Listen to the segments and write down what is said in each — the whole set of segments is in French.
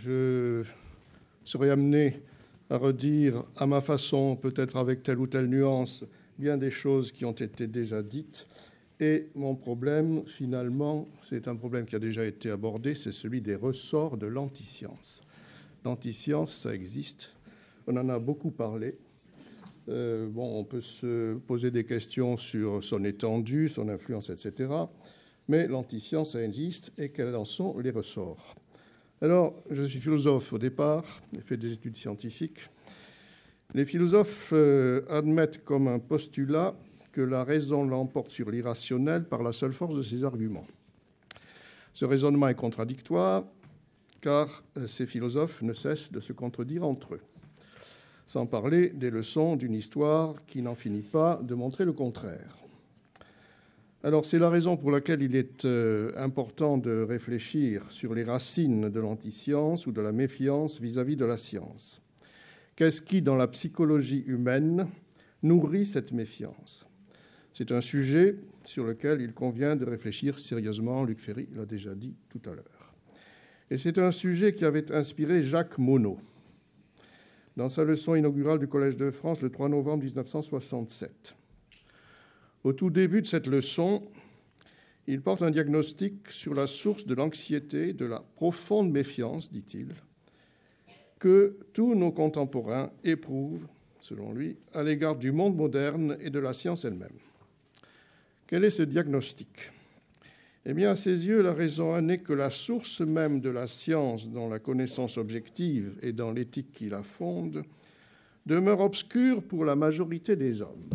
je serai amené à redire à ma façon, peut-être avec telle ou telle nuance, bien des choses qui ont été déjà dites. Et mon problème, finalement, c'est un problème qui a déjà été abordé, c'est celui des ressorts de l'antiscience. L'antiscience, ça existe. On en a beaucoup parlé. On peut se poser des questions sur son étendue, son influence, etc. Mais l'antiscience, ça existe. Et quels en sont les ressorts? Alors, je suis philosophe au départ, j'ai fait des études scientifiques. Les philosophes admettent comme un postulat que la raison l'emporte sur l'irrationnel par la seule force de ses arguments. Ce raisonnement est contradictoire, car ces philosophes ne cessent de se contredire entre eux, sans parler des leçons d'une histoire qui n'en finit pas de montrer le contraire. Alors, c'est la raison pour laquelle il est important de réfléchir sur les racines de l'antiscience ou de la méfiance vis-à-vis de la science. Qu'est-ce qui, dans la psychologie humaine, nourrit cette méfiance? C'est un sujet sur lequel il convient de réfléchir sérieusement. Luc Ferry l'a déjà dit tout à l'heure. Et c'est un sujet qui avait inspiré Jacques Monod dans sa leçon inaugurale du Collège de France le 3 novembre 1967. Au tout début de cette leçon, il porte un diagnostic sur la source de l'anxiété, de la profonde méfiance, dit-il, que tous nos contemporains éprouvent, selon lui, à l'égard du monde moderne et de la science elle-même. Quel est ce diagnostic? Eh bien, à ses yeux, la raison n'est que la source même de la science dans la connaissance objective et dans l'éthique qui la fonde demeure obscure pour la majorité des hommes.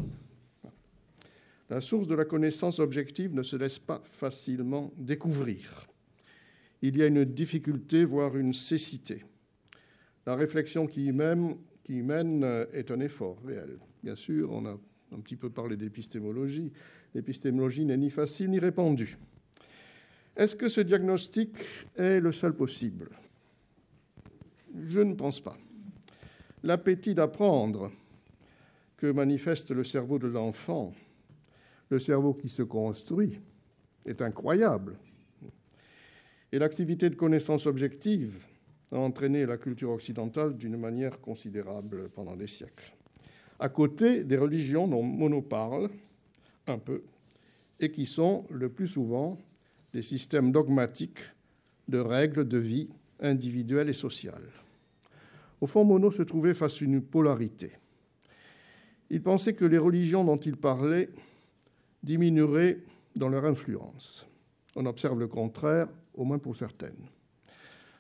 La source de la connaissance objective ne se laisse pas facilement découvrir. Il y a une difficulté, voire une cécité. La réflexion qui y mène est un effort réel. Bien sûr, on a un petit peu parlé d'épistémologie. L'épistémologie n'est ni facile ni répandue. Est-ce que ce diagnostic est le seul possible? Je ne pense pas. L'appétit d'apprendre que manifeste le cerveau de l'enfant, le cerveau qui se construit, est incroyable. Et l'activité de connaissance objective a entraîné la culture occidentale d'une manière considérable pendant des siècles. À côté des religions dont Monod parle un peu, et qui sont le plus souvent des systèmes dogmatiques de règles de vie individuelles et sociales. Au fond, Monod se trouvait face à une polarité. Il pensait que les religions dont il parlait diminueraient dans leur influence. On observe le contraire, au moins pour certaines.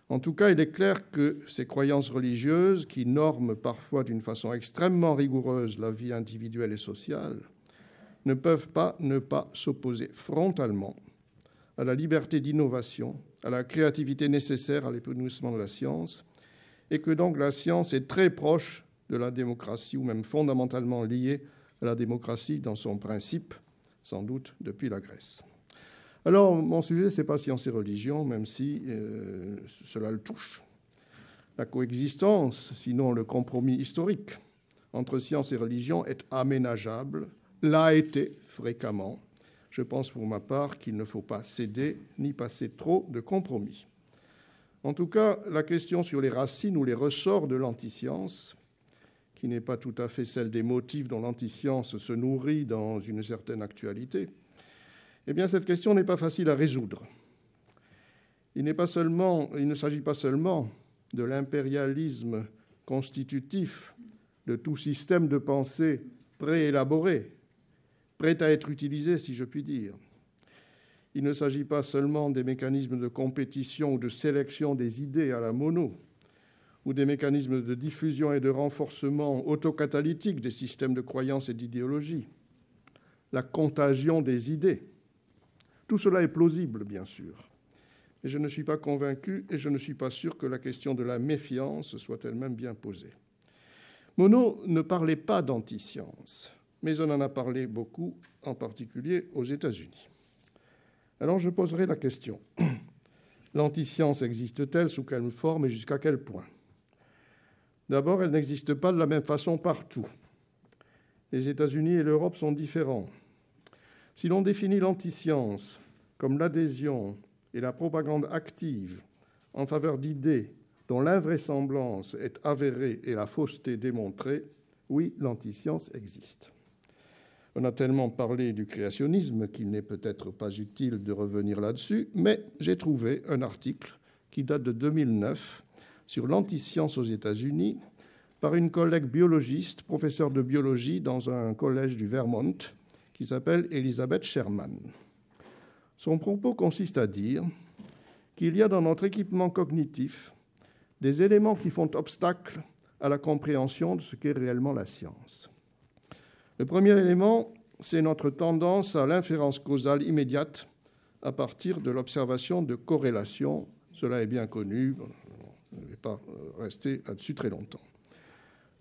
En tout cas, il est clair que ces croyances religieuses, qui norment parfois d'une façon extrêmement rigoureuse la vie individuelle et sociale, ne peuvent pas ne pas s'opposer frontalement à la liberté d'innovation, à la créativité nécessaire à l'épanouissement de la science, et que donc la science est très proche de la démocratie, ou même fondamentalement liée à la démocratie dans son principe, sans doute depuis la Grèce. Alors, mon sujet, ce n'est pas science et religion, même si cela le touche. La coexistence, sinon le compromis historique, entre science et religion est aménageable, l'a été fréquemment. Je pense pour ma part qu'il ne faut pas céder ni passer trop de compromis. En tout cas, la question sur les racines ou les ressorts de l'antiscience, qui n'est pas tout à fait celle des motifs dont l'antiscience se nourrit dans une certaine actualité, eh bien, cette question n'est pas facile à résoudre. Il ne s'agit pas seulement de l'impérialisme constitutif de tout système de pensée préélaboré, prêt à être utilisé, si je puis dire. Il ne s'agit pas seulement des mécanismes de compétition ou de sélection des idées à la Monod, ou des mécanismes de diffusion et de renforcement autocatalytique des systèmes de croyances et d'idéologie, la contagion des idées. Tout cela est plausible, bien sûr, mais je ne suis pas convaincu et je ne suis pas sûr que la question de la méfiance soit elle-même bien posée. Monod ne parlait pas d'antiscience, mais on en a parlé beaucoup, en particulier aux États-Unis. Alors je poserai la question. L'antiscience existe-t-elle, sous quelle forme et jusqu'à quel point? D'abord, elle n'existe pas de la même façon partout. Les États-Unis et l'Europe sont différents. Si l'on définit l'antiscience comme l'adhésion et la propagande active en faveur d'idées dont l'invraisemblance est avérée et la fausseté démontrée, oui, l'antiscience existe. On a tellement parlé du créationnisme qu'il n'est peut-être pas utile de revenir là-dessus, mais j'ai trouvé un article qui date de 2009 sur l'antiscience aux États-Unis par une collègue biologiste, professeure de biologie dans un collège du Vermont, qui s'appelle Elizabeth Sherman. Son propos consiste à dire qu'il y a dans notre équipement cognitif des éléments qui font obstacle à la compréhension de ce qu'est réellement la science. Le premier élément, c'est notre tendance à l'inférence causale immédiate à partir de l'observation de corrélations. Cela est bien connu, je ne vais pas rester là-dessus très longtemps.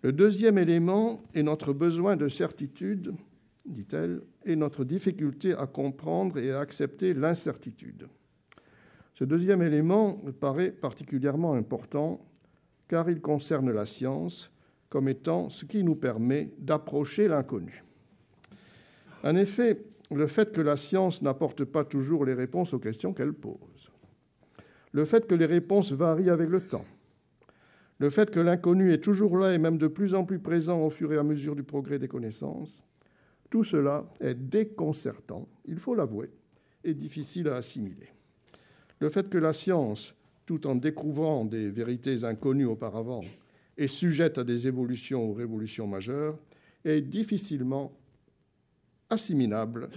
Le deuxième élément est notre besoin de certitude, dit-elle, et notre difficulté à comprendre et à accepter l'incertitude. Ce deuxième élément me paraît particulièrement important car il concerne la science comme étant ce qui nous permet d'approcher l'inconnu. En effet, le fait que la science n'apporte pas toujours les réponses aux questions qu'elle pose, le fait que les réponses varient avec le temps, le fait que l'inconnu est toujours là et même de plus en plus présent au fur et à mesure du progrès des connaissances, tout cela est déconcertant, il faut l'avouer, et difficile à assimiler. Le fait que la science, tout en découvrant des vérités inconnues auparavant, est sujette à des évolutions ou révolutions majeures, est difficilement assimilable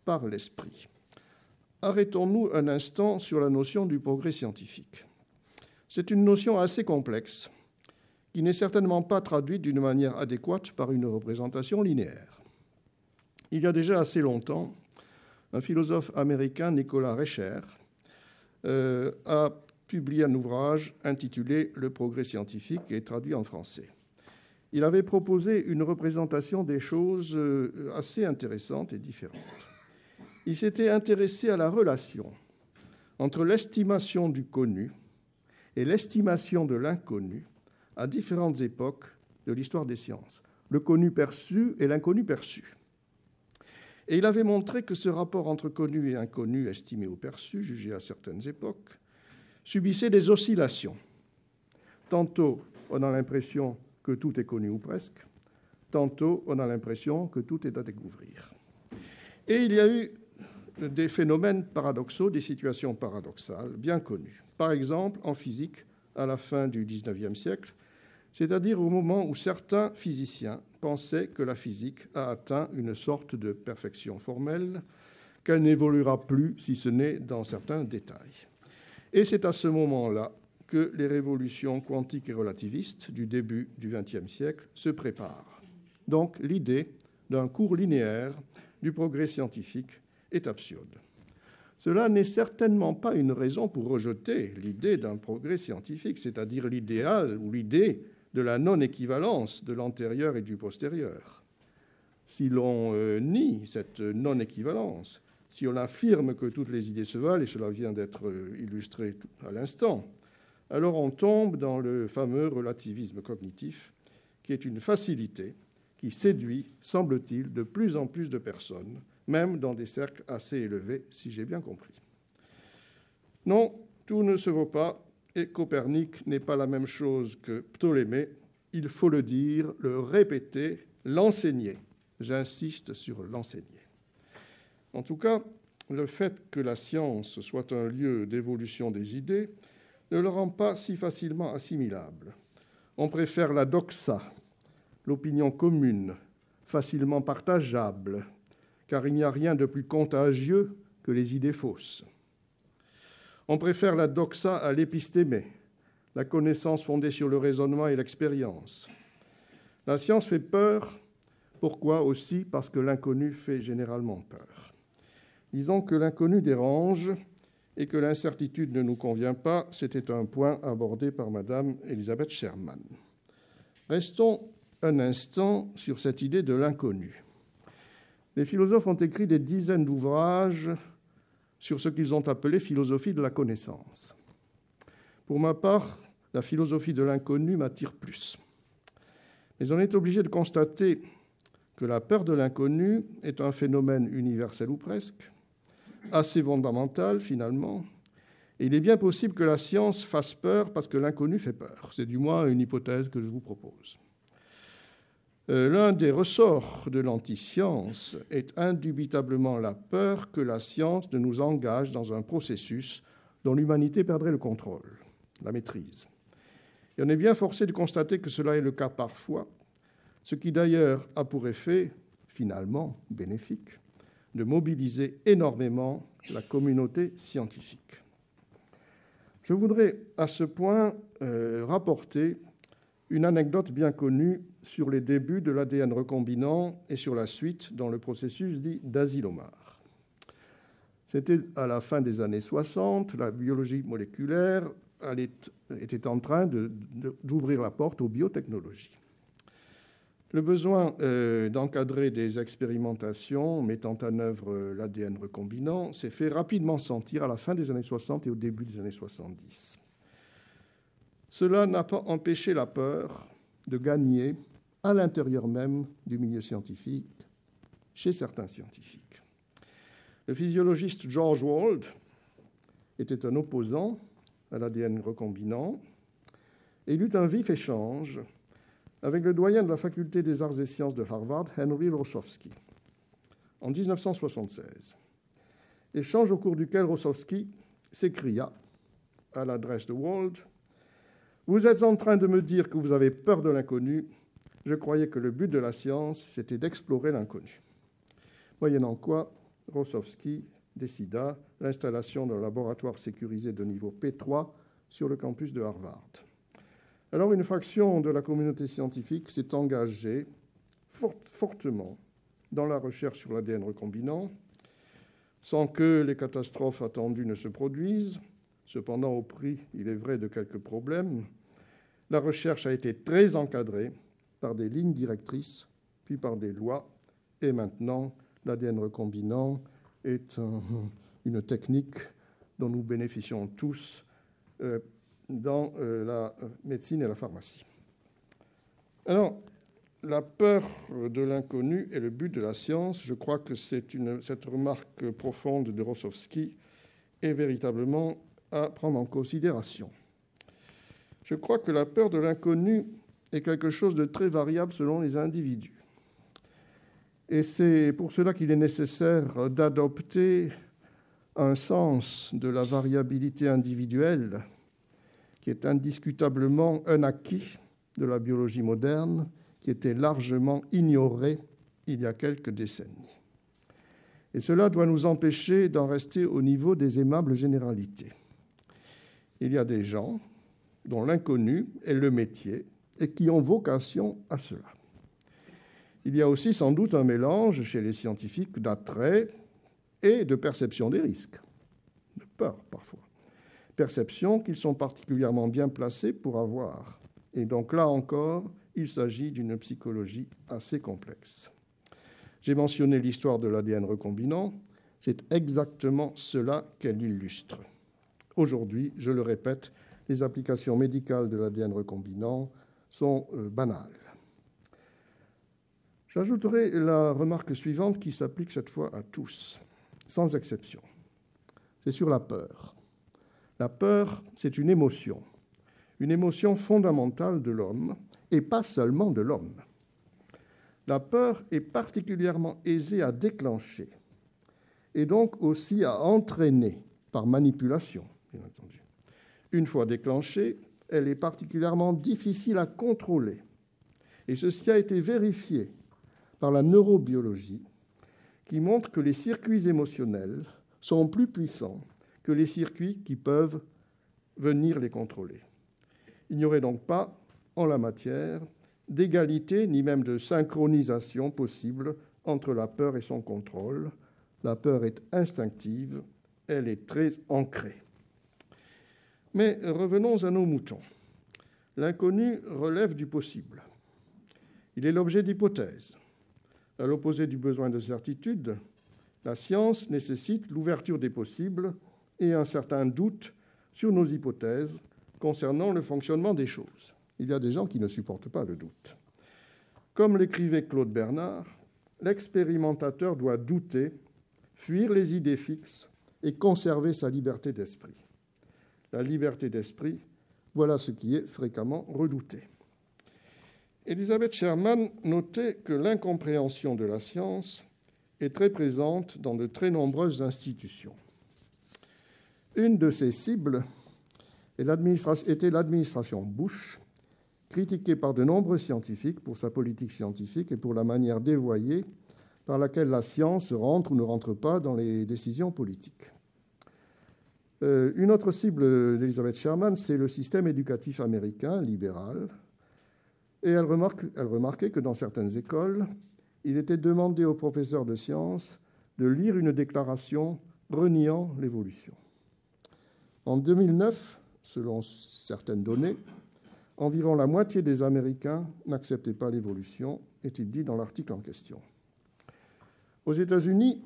par l'esprit. Arrêtons-nous un instant sur la notion du progrès scientifique. C'est une notion assez complexe, qui n'est certainement pas traduite d'une manière adéquate par une représentation linéaire. Il y a déjà assez longtemps, un philosophe américain, Nicolas Rescher, a publié un ouvrage intitulé « Le progrès scientifique » et traduit en français. Il avait proposé une représentation des choses assez intéressante et différente. Il s'était intéressé à la relation entre l'estimation du connu et l'estimation de l'inconnu à différentes époques de l'histoire des sciences, le connu perçu et l'inconnu perçu. Et il avait montré que ce rapport entre connu et inconnu, estimé ou perçu, jugé à certaines époques, subissait des oscillations. Tantôt, on a l'impression que tout est connu ou presque, tantôt, on a l'impression que tout est à découvrir. Et il y a eu des phénomènes paradoxaux, des situations paradoxales bien connues. Par exemple, en physique, à la fin du XIXe siècle, c'est-à-dire au moment où certains physiciens pensaient que la physique a atteint une sorte de perfection formelle, qu'elle n'évoluera plus, si ce n'est dans certains détails. Et c'est à ce moment-là que les révolutions quantiques et relativistes du début du XXe siècle se préparent. Donc l'idée d'un cours linéaire du progrès scientifique est absurde. Cela n'est certainement pas une raison pour rejeter l'idée d'un progrès scientifique, c'est-à-dire l'idéal ou l'idée de la non-équivalence de l'antérieur et du postérieur. Si l'on nie cette non-équivalence, si on affirme que toutes les idées se valent, et cela vient d'être illustré à l'instant, alors on tombe dans le fameux relativisme cognitif, qui est une facilité qui séduit, semble-t-il, de plus en plus de personnes, même dans des cercles assez élevés, si j'ai bien compris. Non, tout ne se vaut pas, et Copernic n'est pas la même chose que Ptolémée. Il faut le dire, le répéter, l'enseigner. J'insiste sur l'enseigner. En tout cas, le fait que la science soit un lieu d'évolution des idées ne le rend pas si facilement assimilable. On préfère la doxa, l'opinion commune, facilement partageable, car il n'y a rien de plus contagieux que les idées fausses. On préfère la doxa à l'épistémé, la connaissance fondée sur le raisonnement et l'expérience. La science fait peur. Pourquoi aussi? Parce que l'inconnu fait généralement peur. Disons que l'inconnu dérange et que l'incertitude ne nous convient pas. C'était un point abordé par Madame Elizabeth Sherman. Restons un instant sur cette idée de l'inconnu. Les philosophes ont écrit des dizaines d'ouvrages sur ce qu'ils ont appelé philosophie de la connaissance. Pour ma part, la philosophie de l'inconnu m'attire plus. Mais on est obligé de constater que la peur de l'inconnu est un phénomène universel ou presque, assez fondamental finalement, Et il est bien possible que la science fasse peur parce que l'inconnu fait peur. C'est du moins une hypothèse que je vous propose. L'un des ressorts de l'antiscience est indubitablement la peur que la science ne nous engage dans un processus dont l'humanité perdrait le contrôle, la maîtrise. Et on est bien forcé de constater que cela est le cas parfois, ce qui d'ailleurs a pour effet, finalement bénéfique, de mobiliser énormément la communauté scientifique. Je voudrais à ce point rapporter une anecdote bien connue sur les débuts de l'ADN recombinant et sur la suite dans le processus dit d'Asilomar. C'était à la fin des années 60, la biologie moléculaire était en train d'ouvrir la porte aux biotechnologies. Le besoin d'encadrer des expérimentations mettant en œuvre l'ADN recombinant s'est fait rapidement sentir à la fin des années 60 et au début des années 70. Cela n'a pas empêché la peur de gagner à l'intérieur même du milieu scientifique, chez certains scientifiques. Le physiologiste George Wald était un opposant à l'ADN recombinant et il eut un vif échange avec le doyen de la faculté des arts et sciences de Harvard, Henry Rossowski, en 1976. Échange au cours duquel Rossowski s'écria à l'adresse de Wald: « Vous êtes en train de me dire que vous avez peur de l'inconnu. Je croyais que le but de la science, c'était d'explorer l'inconnu. » Moyennant quoi, Rossowski décida l'installation d'un laboratoire sécurisé de niveau P3 sur le campus de Harvard. Alors, une fraction de la communauté scientifique s'est engagée fortement dans la recherche sur l'ADN recombinant, sans que les catastrophes attendues ne se produisent. Cependant, au prix, il est vrai, de quelques problèmes, la recherche a été très encadrée par des lignes directrices, puis par des lois, et maintenant, l'ADN recombinant est une technique dont nous bénéficions tous dans la médecine et la pharmacie. Alors, la peur de l'inconnu est le but de la science. Je crois que cette remarque profonde de Rossowski est véritablement à prendre en considération. Je crois que la peur de l'inconnu est quelque chose de très variable selon les individus. Et c'est pour cela qu'il est nécessaire d'adopter un sens de la variabilité individuelle qui est indiscutablement un acquis de la biologie moderne, qui était largement ignoré il y a quelques décennies. Et cela doit nous empêcher d'en rester au niveau des aimables généralités. Il y a des gens dont l'inconnu est le métier et qui ont vocation à cela. Il y a aussi sans doute un mélange chez les scientifiques d'attrait et de perception des risques, de peur parfois. Perception qu'ils sont particulièrement bien placés pour avoir. Et donc là encore, il s'agit d'une psychologie assez complexe. J'ai mentionné l'histoire de l'ADN recombinant, c'est exactement cela qu'elle illustre. Aujourd'hui, je le répète, les applications médicales de l'ADN recombinant sont banales. J'ajouterai la remarque suivante qui s'applique cette fois à tous, sans exception. C'est sur la peur. La peur, c'est une émotion fondamentale de l'homme, et pas seulement de l'homme. La peur est particulièrement aisée à déclencher, et donc aussi à entraîner par manipulation, bien entendu. Une fois déclenchée, elle est particulièrement difficile à contrôler, et ceci a été vérifié par la neurobiologie, qui montre que les circuits émotionnels sont plus puissants que les circuits qui peuvent venir les contrôler. Il n'y aurait donc pas, en la matière, d'égalité ni même de synchronisation possible entre la peur et son contrôle. La peur est instinctive, elle est très ancrée. Mais revenons à nos moutons. L'inconnu relève du possible. Il est l'objet d'hypothèses. À l'opposé du besoin de certitude, la science nécessite l'ouverture des possibles et un certain doute sur nos hypothèses concernant le fonctionnement des choses. Il y a des gens qui ne supportent pas le doute. Comme l'écrivait Claude Bernard, l'expérimentateur doit douter, fuir les idées fixes et conserver sa liberté d'esprit. la liberté d'esprit, voilà ce qui est fréquemment redouté. Elizabeth Sherman notait que l'incompréhension de la science est très présente dans de très nombreuses institutions. Une de ces cibles était l'administration Bush, critiquée par de nombreux scientifiques pour sa politique scientifique et pour la manière dévoyée par laquelle la science rentre ou ne rentre pas dans les décisions politiques. Une autre cible d'Elizabeth Sherman, c'est le système éducatif américain libéral. Et elle remarquait que dans certaines écoles, il était demandé aux professeurs de sciences de lire une déclaration reniant l'évolution. En 2009, selon certaines données, environ la moitié des Américains n'acceptaient pas l'évolution, est-il dit dans l'article en question. Aux États-Unis,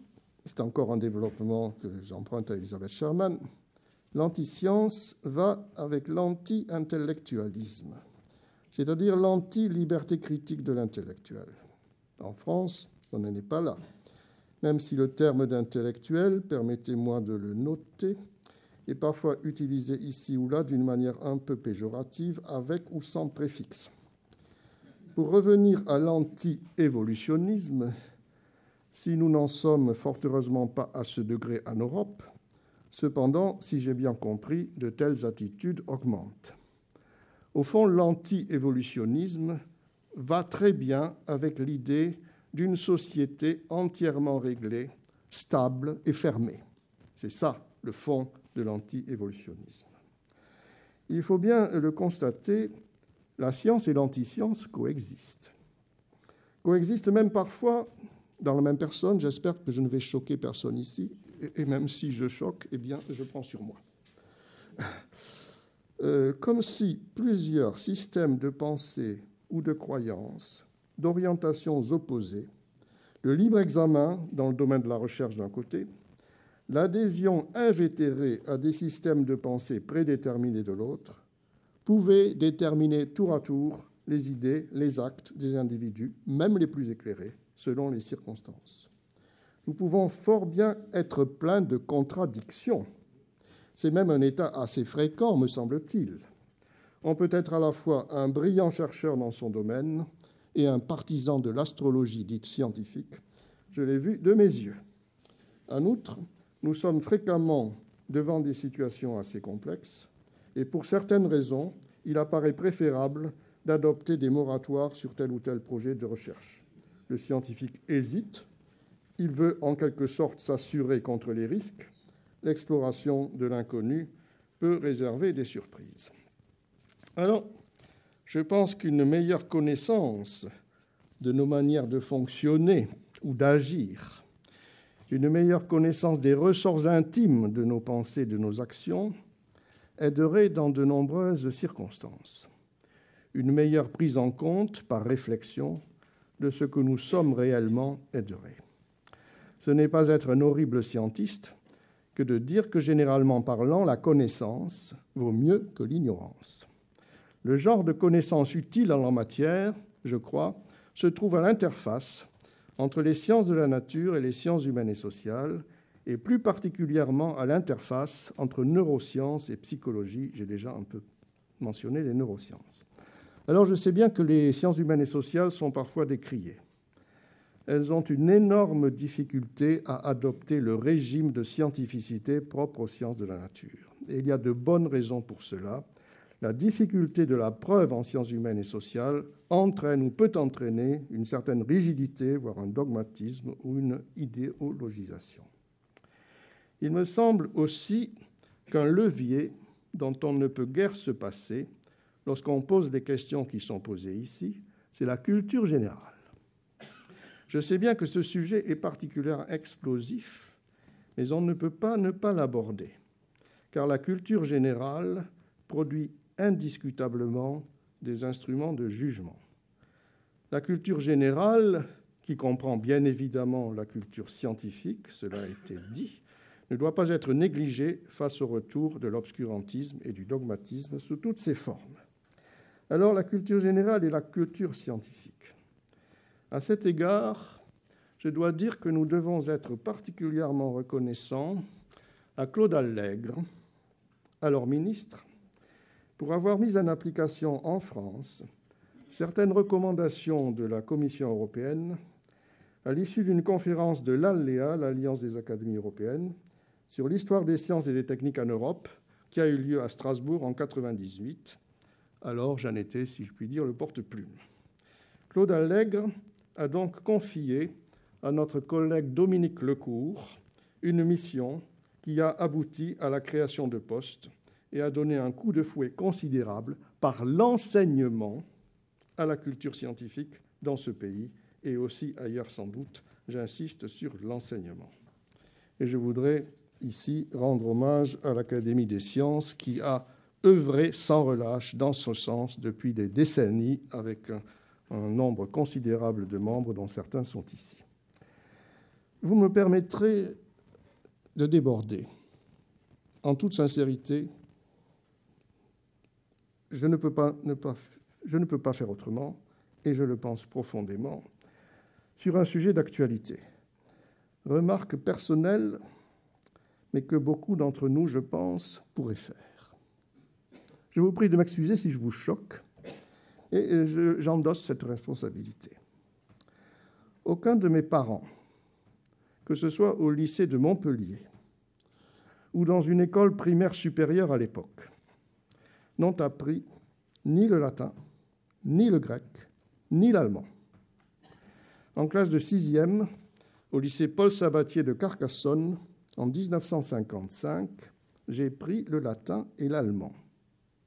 c'est encore un développement que j'emprunte à Elizabeth Sherman, l'anti-science va avec l'anti-intellectualisme, c'est-à-dire l'anti-liberté critique de l'intellectuel. En France, on n'en est pas là, même si le terme d'intellectuel, permettez-moi de le noter, est parfois utilisé ici ou là d'une manière un peu péjorative, avec ou sans préfixe. Pour revenir à l'anti-évolutionnisme, si nous n'en sommes fort heureusement pas à ce degré en Europe, cependant, si j'ai bien compris, de telles attitudes augmentent. Au fond, l'anti-évolutionnisme va très bien avec l'idée d'une société entièrement réglée, stable et fermée. C'est ça, le fond de l'anti-évolutionnisme. Il faut bien le constater, la science et l'anti-science coexistent. Coexistent même parfois dans la même personne. J'espère que je ne vais choquer personne ici, et même si je choque, eh bien, je prends sur moi. Comme si plusieurs systèmes de pensée ou de croyances, d'orientations opposées, le libre examen dans le domaine de la recherche d'un côté, l'adhésion invétérée à des systèmes de pensée prédéterminés de l'autre, pouvaient déterminer tour à tour les idées, les actes des individus, même les plus éclairés, selon les circonstances. Nous pouvons fort bien être pleins de contradictions. C'est même un état assez fréquent, me semble-t-il. On peut être à la fois un brillant chercheur dans son domaine et un partisan de l'astrologie dite scientifique. Je l'ai vu de mes yeux. En outre, nous sommes fréquemment devant des situations assez complexes et pour certaines raisons, il apparaît préférable d'adopter des moratoires sur tel ou tel projet de recherche. Le scientifique hésite, il veut en quelque sorte s'assurer contre les risques. L'exploration de l'inconnu peut réserver des surprises. Alors, je pense qu'une meilleure connaissance de nos manières de fonctionner ou d'agir, une meilleure connaissance des ressorts intimes de nos pensées, de nos actions, aiderait dans de nombreuses circonstances. Une meilleure prise en compte, par réflexion, de ce que nous sommes réellement aiderait. Ce n'est pas être un horrible scientiste que de dire que, généralement parlant, la connaissance vaut mieux que l'ignorance. Le genre de connaissance utile en la matière, je crois, se trouve à l'interface entre les sciences de la nature et les sciences humaines et sociales, et plus particulièrement à l'interface entre neurosciences et psychologie. J'ai déjà un peu mentionné les neurosciences. Alors je sais bien que les sciences humaines et sociales sont parfois décriées. Elles ont une énorme difficulté à adopter le régime de scientificité propre aux sciences de la nature. Et il y a de bonnes raisons pour cela. La difficulté de la preuve en sciences humaines et sociales entraîne ou peut entraîner une certaine rigidité, voire un dogmatisme ou une idéologisation. Il me semble aussi qu'un levier dont on ne peut guère se passer lorsqu'on pose les questions qui sont posées ici, c'est la culture générale. Je sais bien que ce sujet est particulièrement explosif, mais on ne peut pas ne pas l'aborder, car la culture générale produit indiscutablement des instruments de jugement. La culture générale, qui comprend bien évidemment la culture scientifique, cela a été dit, ne doit pas être négligée face au retour de l'obscurantisme et du dogmatisme sous toutes ses formes. Alors, la culture générale et la culture scientifique. À cet égard, je dois dire que nous devons être particulièrement reconnaissants à Claude Allègre, alors ministre, pour avoir mis en application en France certaines recommandations de la Commission européenne à l'issue d'une conférence de l'ALLEA, l'Alliance des académies européennes, sur l'histoire des sciences et des techniques en Europe, qui a eu lieu à Strasbourg en 1998. Alors j'en étais, si je puis dire, le porte-plume. Claude Allègre a donc confié à notre collègue Dominique Lecourt une mission qui a abouti à la création de postes et a donné un coup de fouet considérable par l'enseignement à la culture scientifique dans ce pays et aussi ailleurs sans doute. J'insiste sur l'enseignement. Et je voudrais ici rendre hommage à l'Académie des sciences qui a œuvré sans relâche dans ce sens depuis des décennies avec un nombre considérable de membres dont certains sont ici. Vous me permettrez de déborder. En toute sincérité, je ne peux pas faire autrement, et je le pense profondément, sur un sujet d'actualité. Remarque personnelle, mais que beaucoup d'entre nous, je pense, pourraient faire. Je vous prie de m'excuser si je vous choque, et j'endosse cette responsabilité. Aucun de mes parents, que ce soit au lycée de Montpellier ou dans une école primaire supérieure à l'époque, n'ont appris ni le latin, ni le grec, ni l'allemand. En classe de 6e, au lycée Paul Sabatier de Carcassonne, en 1955, j'ai pris le latin et l'allemand.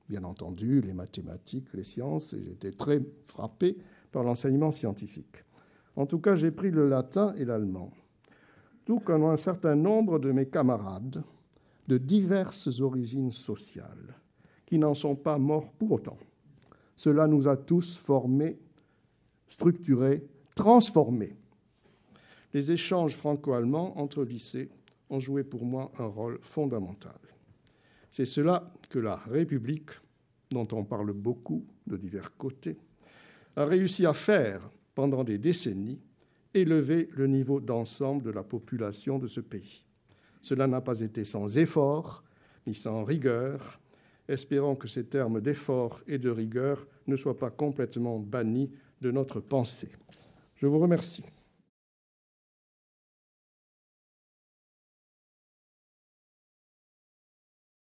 Bien entendu, les mathématiques, les sciences, et j'étais très frappé par l'enseignement scientifique. En tout cas, j'ai pris le latin et l'allemand, tout comme un certain nombre de mes camarades de diverses origines sociales, qui n'en sont pas morts pour autant. Cela nous a tous formés, structurés, transformés. Les échanges franco-allemands entre lycées ont joué pour moi un rôle fondamental. C'est cela que la République, dont on parle beaucoup de divers côtés, a réussi à faire pendant des décennies, élever le niveau d'ensemble de la population de ce pays. Cela n'a pas été sans effort, ni sans rigueur. Espérons que ces termes d'effort et de rigueur ne soient pas complètement bannis de notre pensée. Je vous remercie.